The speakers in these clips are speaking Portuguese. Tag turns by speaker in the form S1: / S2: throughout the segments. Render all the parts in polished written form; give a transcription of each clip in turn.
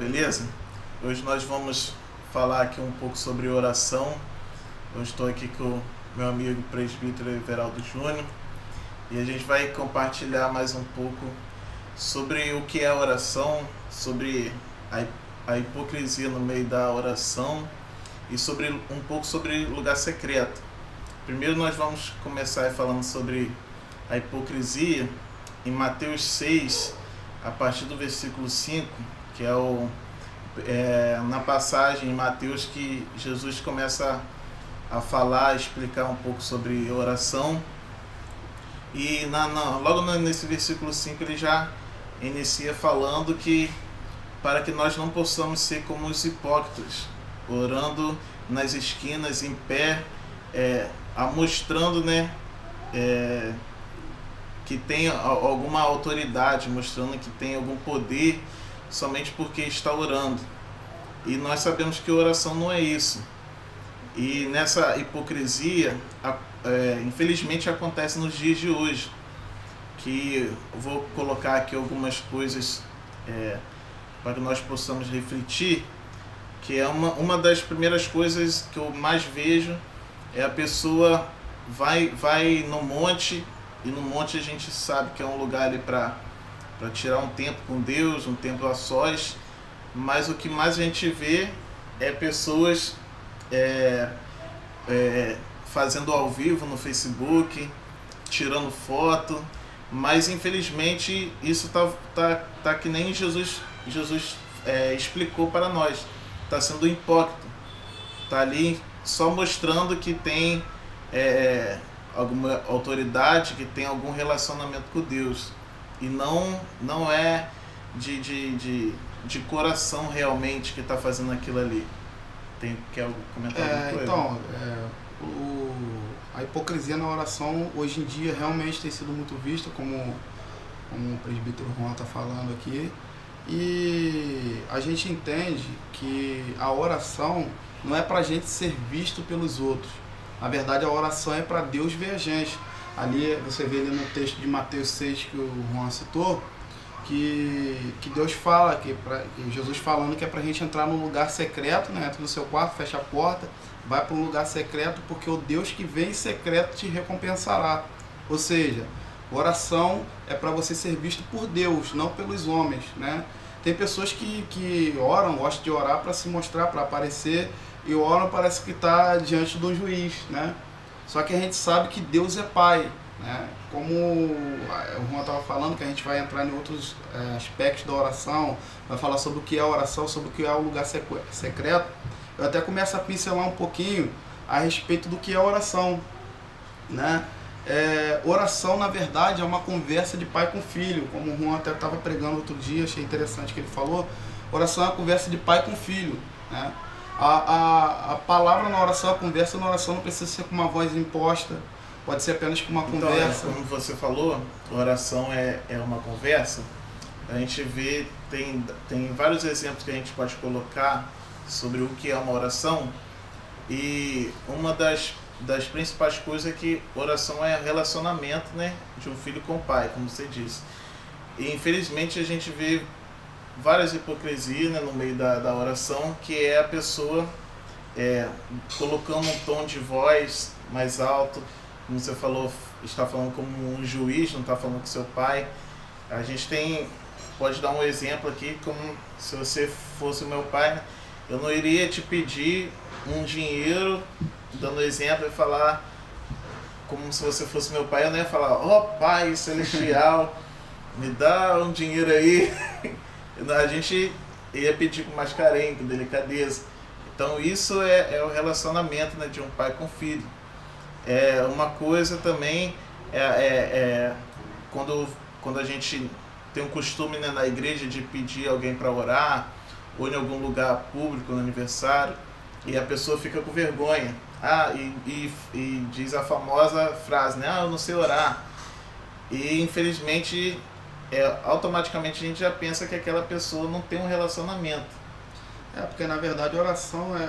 S1: beleza? Hoje nós vamos falar aqui um pouco sobre oração. Eu estou aqui com o meu amigo presbítero Everaldo Júnior e a gente vai compartilhar mais um pouco sobre o que é oração, sobre a hipocrisia no meio da oração e um pouco sobre lugar secreto. Primeiro nós vamos começar falando sobre a hipocrisia em Mateus 6, a partir do versículo 5, que na passagem em Mateus que Jesus começa a falar, explicar um pouco sobre oração. E logo nesse versículo 5 ele já inicia falando que para que nós não possamos ser como os hipócritas, orando nas esquinas, em pé, mostrando que tem alguma autoridade, mostrando que tem algum poder, somente porque está orando. E nós sabemos que oração não é isso. E nessa hipocrisia, infelizmente acontece nos dias de hoje, que eu vou colocar aqui algumas coisas para que nós possamos refletir, que é uma das primeiras coisas que eu mais vejo, é a pessoa vai no monte, e no monte a gente sabe que é um lugar ali para tirar um tempo com Deus, um tempo a sós, mas o que mais a gente vê é pessoas fazendo ao vivo no Facebook, tirando foto, mas infelizmente isso tá que nem Jesus explicou para nós, está sendo hipócrita, está ali só mostrando que tem alguma autoridade, que tem algum relacionamento com Deus, e não é de coração realmente que está fazendo aquilo ali. Quer comentar alguma coisa?
S2: Então, a hipocrisia na oração hoje em dia realmente tem sido muito vista, como o presbítero Juan está falando aqui, e a gente entende que a oração não é para a gente ser visto pelos outros. Na verdade, a oração é para Deus ver a gente. Ali, você vê ali no texto de Mateus 6 que o Juan citou, que Deus fala, que Jesus falando que é para a gente entrar num lugar secreto, né? Entra no seu quarto, fecha a porta, vai para um lugar secreto, porque o Deus que vem em secreto te recompensará. Ou seja, oração é para você ser visto por Deus, não pelos homens, né? Tem pessoas que oram, gostam de orar para se mostrar, para aparecer, e oram parece que está diante de um juiz, né? Só que a gente sabe que Deus é Pai, né? Como o Juan estava falando, que a gente vai entrar em outros aspectos da oração, vai falar sobre o que é a oração, sobre o que é o lugar secreto. Eu até começo a pincelar um pouquinho a respeito do que é a oração, né? Oração, na verdade, é uma conversa de pai com filho, como o Juan até estava pregando outro dia, achei interessante que ele falou. Oração é uma conversa de pai com filho, né? A palavra na oração, a conversa na oração não precisa ser com uma voz imposta, pode ser apenas com uma conversa.
S1: Como você falou, oração é uma conversa. A gente vê, tem vários exemplos que a gente pode colocar sobre o que é uma oração, e uma das principais coisas é que oração é relacionamento, né, de um filho com o pai, como você disse. E infelizmente a gente vê várias hipocrisias, né, no meio da oração, que é a pessoa colocando um tom de voz mais alto, como você falou, está falando como um juiz, não está falando com seu pai. A gente pode dar um exemplo aqui, como se você fosse o meu pai, né? Eu não iria te pedir um dinheiro, dando exemplo, e falar como se você fosse meu pai, eu não ia falar, ó Pai Celestial, me dá um dinheiro aí. A gente ia pedir com mais carinho, com delicadeza. Então isso é o relacionamento, né, de um pai com filho. Uma coisa também quando a gente tem um costume, né, na igreja de pedir alguém para orar, ou em algum lugar público, no aniversário, e a pessoa fica com vergonha. E diz a famosa frase, né, eu não sei orar. E infelizmente automaticamente a gente já pensa que aquela pessoa não tem um relacionamento.
S2: Porque na verdade a oração é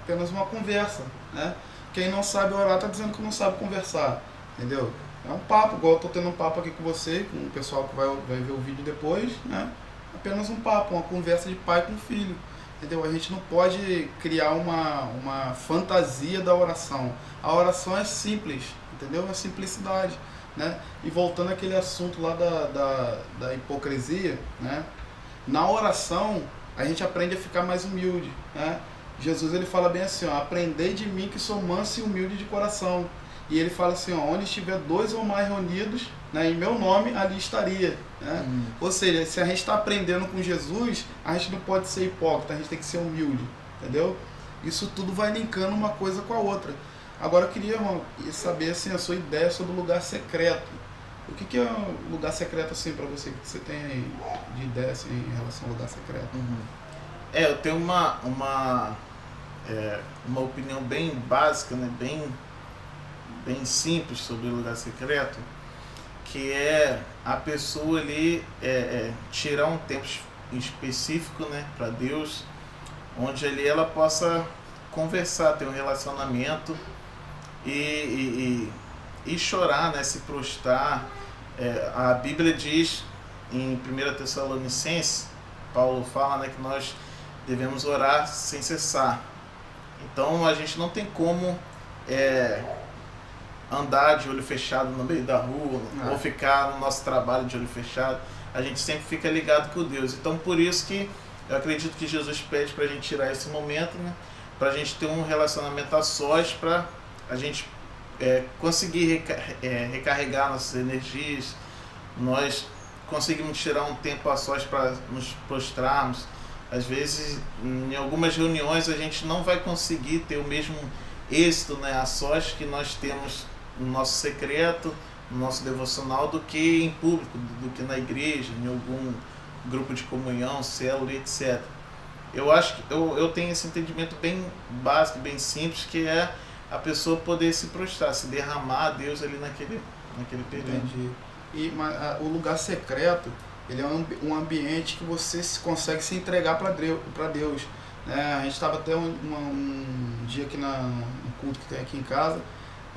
S2: apenas uma conversa, né? Quem não sabe orar está dizendo que não sabe conversar, entendeu? É um papo, igual eu estou tendo um papo aqui com você, com o pessoal que vai ver o vídeo depois, né? apenas um papo, uma conversa de pai com filho. Entendeu? A gente não pode criar uma fantasia da oração. A oração é simples, entendeu? É simplicidade, né? E voltando àquele assunto lá da hipocrisia, né? Na oração, a gente aprende a ficar mais humilde, né? Jesus, ele fala bem assim, ó, aprendei de mim que sou manso e humilde de coração. E ele fala assim, ó, onde estiver 2 ou mais reunidos, né, em meu nome, ali estaria. Né? Ou seja, se a gente está aprendendo com Jesus, a gente não pode ser hipócrita, a gente tem que ser humilde, entendeu? Isso tudo vai linkando uma coisa com a outra. Agora eu queria, irmão, saber assim, a sua ideia sobre o lugar secreto. O que é um lugar secreto assim para você? O que você tem aí de ideia assim, em relação ao lugar secreto?
S1: Eu tenho uma opinião bem básica, né? bem simples sobre o lugar secreto, que é a pessoa ali tirar um tempo específico, né, para Deus, onde ali ela possa conversar, ter um relacionamento e chorar, né, se prostrar. A Bíblia diz em 1 Tessalonicenses, Paulo fala, né, que nós devemos orar sem cessar. Então a gente não tem como andar de olho fechado no meio da rua, ou ficar no nosso trabalho de olho fechado. A gente sempre fica ligado com Deus. Então por isso que eu acredito que Jesus pede para a gente tirar esse momento, né, para a gente ter um relacionamento a sós, para a gente conseguir recarregar nossas energias. Nós conseguimos tirar um tempo a sós para nos prostrarmos. Às vezes, em algumas reuniões, a gente não vai conseguir ter o mesmo êxito, né, a sós que nós temos no nosso secreto, no nosso devocional, do que em público, do que na igreja, em algum grupo de comunhão, célula, etc. Eu acho que eu tenho esse entendimento bem básico, bem simples, que é a pessoa poder se prostrar, se derramar a Deus ali naquele período.
S2: Entendi. O lugar secreto, ele é um ambiente que você consegue se entregar para Deus. Né? A gente estava até um dia aqui no culto que tem aqui em casa,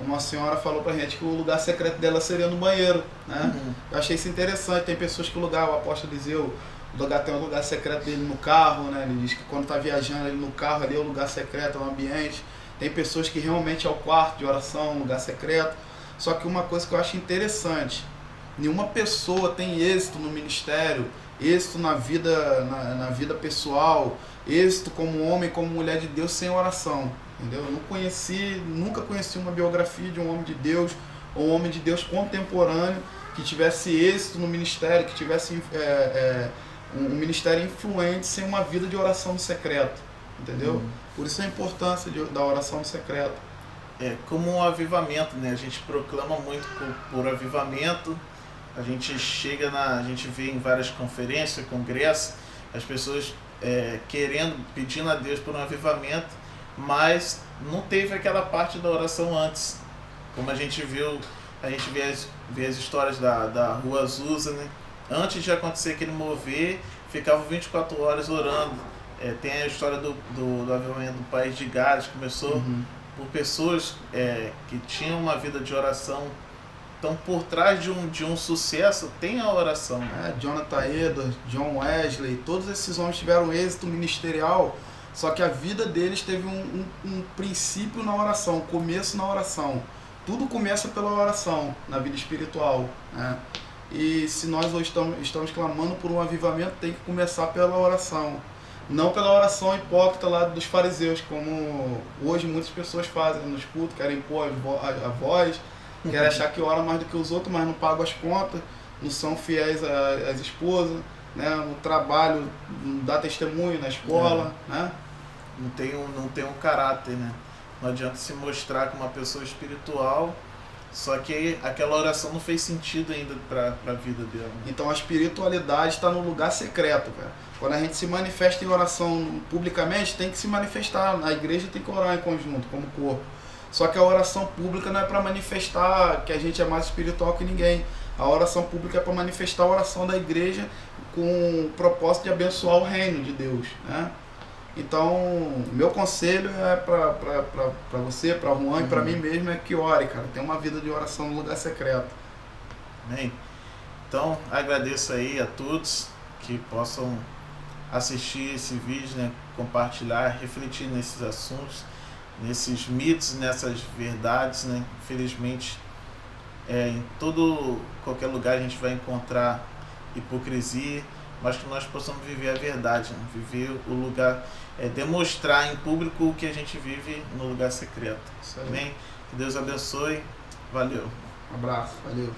S2: uma senhora falou pra gente que o lugar secreto dela seria no banheiro. Né? Eu achei isso interessante. Tem pessoas que o apóstolo Eliseu, tem um lugar secreto dele no carro, né? Ele diz que quando está viajando ele no carro, ali é o lugar secreto, é o ambiente. Tem pessoas que realmente é o quarto de oração, um lugar secreto. Só que uma coisa que eu acho interessante, nenhuma pessoa tem êxito no ministério, êxito na vida pessoal, êxito como homem, como mulher de Deus sem oração. Entendeu? Eu nunca conheci uma biografia de um homem de Deus, ou um homem de Deus contemporâneo que tivesse êxito no ministério, que tivesse um ministério influente sem uma vida de oração no secreto. Entendeu? Por isso a importância da oração no secreto.
S1: Como um avivamento, né? A gente proclama muito por avivamento. A gente a gente vê em várias conferências, congressos, as pessoas pedindo a Deus por um avivamento, mas não teve aquela parte da oração antes. Como a gente vê as histórias da Rua Azusa, né? Antes de acontecer aquele mover, ficavam 24 horas orando. Tem a história do avivamento do país de Gales, começou por pessoas que tinham uma vida de oração. Então, por trás de um sucesso, tem a oração.
S2: Jonathan Edwards, John Wesley, todos esses homens tiveram êxito ministerial, só que a vida deles teve um princípio na oração, um começo na oração. Tudo começa pela oração, na vida espiritual. Né? E se nós hoje estamos clamando por um avivamento, tem que começar pela oração. Não pela oração hipócrita lá dos fariseus, como hoje muitas pessoas fazem nos cultos, querem pôr a voz, querem achar que oram mais do que os outros, mas não pagam as contas, não são fiéis às esposas, né? No trabalho, não dá testemunho na escola. Né?
S1: Não tem um caráter, né? Não adianta se mostrar como uma pessoa espiritual, só que aquela oração não fez sentido ainda para a vida dela.
S2: Então a espiritualidade está no lugar secreto, cara. Quando a gente se manifesta em oração publicamente, tem que se manifestar. A igreja tem que orar em conjunto, como corpo. Só que a oração pública não é para manifestar que a gente é mais espiritual que ninguém. A oração pública é para manifestar a oração da igreja com o propósito de abençoar o reino de Deus. Né? Então, meu conselho é para você, para o Juan e para mim mesmo, é que ore, cara. Tenha uma vida de oração no lugar secreto.
S1: Amém. Então, agradeço aí a todos que possam assistir esse vídeo, né, compartilhar, refletir nesses assuntos, nesses mitos, nessas verdades, né? Infelizmente, em qualquer lugar a gente vai encontrar hipocrisia, mas que nós possamos viver a verdade, né? Viver o lugar, demonstrar em público o que a gente vive no lugar secreto. Amém? Que Deus abençoe. Valeu.
S2: Um abraço. Valeu.